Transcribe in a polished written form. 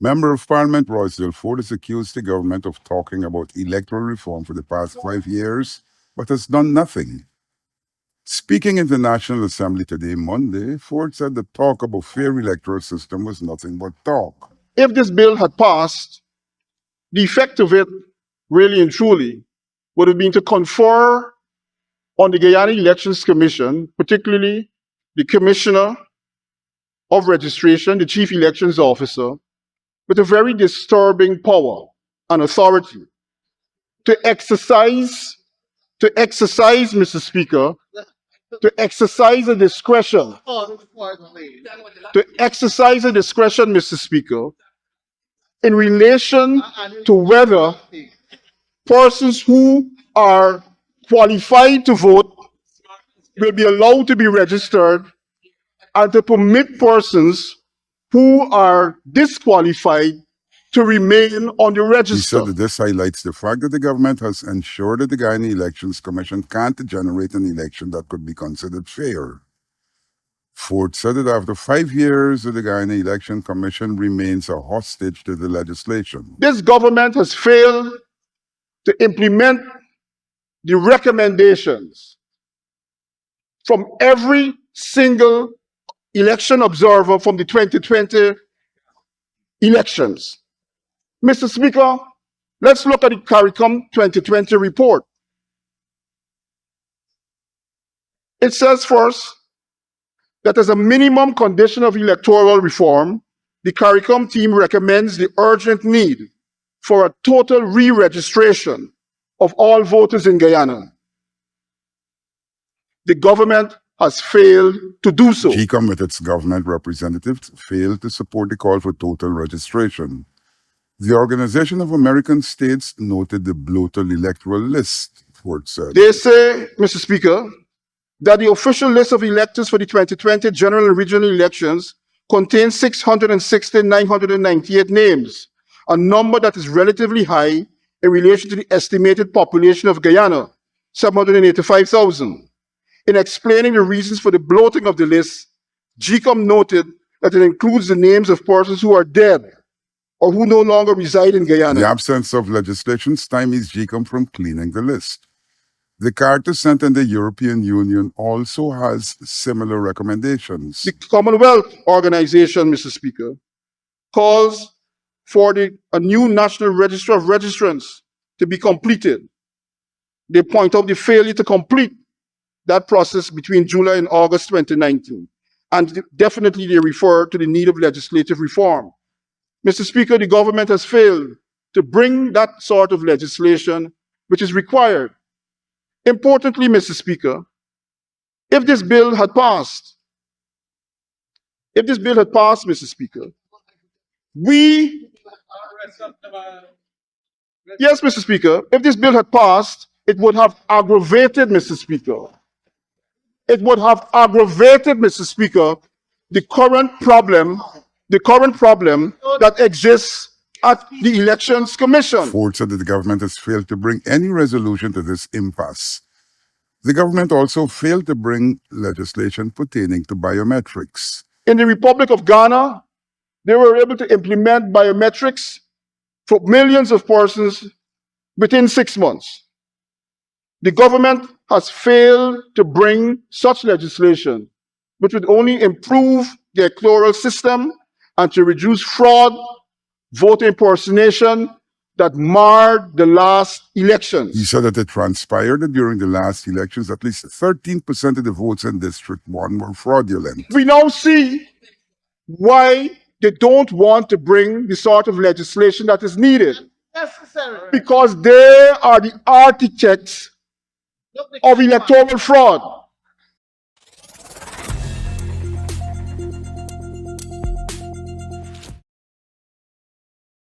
Member of Parliament Roysdale Forde has accused the government of talking about electoral reform for the past 5 years, but has done nothing. Speaking in the National Assembly today, Monday, Forde said the talk about a fair electoral system was nothing but talk. If this bill had passed, the effect of it, really and truly, would have been to confer on the Guyana Elections Commission, particularly the Commissioner of Registration, the Chief Elections Officer, with a very disturbing power and authority to exercise, Mr. Speaker, to exercise a discretion, Mr. Speaker, in relation to whether persons who are qualified to vote will be allowed to be registered, and to permit persons who are disqualified to remain on the He register. said that this highlights the fact that the government has ensured that the Guyana Elections Commission can't generate an election that could be considered fair. Forde said that after 5 years, the Guyana Election Commission remains a hostage to the legislation. This government has failed to implement the recommendations from every single election observer from the 2020 elections. Mr. Speaker, let's look at the CARICOM 2020 report. It says first that as a minimum condition of electoral reform, the CARICOM team recommends the urgent need for a total re-registration of all voters in Guyana. The government has failed to do so. GCOM, with its government representatives, failed to support the call for total registration. The Organization of American States noted the bloated electoral list, Forde said. They say, Mr. Speaker, that the official list of electors for the 2020 general and regional elections contains 660,998 names, a number that is relatively high in relation to the estimated population of Guyana, 785,000. In explaining the reasons for the bloating of the list, GCOM noted that it includes the names of persons who are dead or who no longer reside in Guyana. The absence of legislation stymies GCOM from cleaning the list. The Carter Center in the European Union also has similar recommendations. The Commonwealth organization, Mr. Speaker, calls for a new National Register of Registrants to be completed. They point out the failure to complete that process between July and August 2019. And definitely they refer to the need of legislative reform. Mr. Speaker, the government has failed to bring that sort of legislation which is required. Importantly, Mr. Speaker, if this bill had passed, Mr. Speaker, yes, Mr. Speaker, if this bill had passed, it would have aggravated, Mr. Speaker. It would have aggravated, Mr. Speaker, the current problem that exists at the Elections Commission. Forde said that the government has failed to bring any resolution to this impasse. The government also failed to bring legislation pertaining to biometrics. In the Republic of Ghana, they were able to implement biometrics for millions of persons within 6 months. The government has failed to bring such legislation, which would only improve the electoral system and to reduce fraud, voter impersonation that marred the last elections. He said that it transpired that during the last elections, at least 13% of the votes in District 1 were fraudulent. We now see why they don't want to bring the sort of legislation that is needed. Because they are the architects of electoral fraud.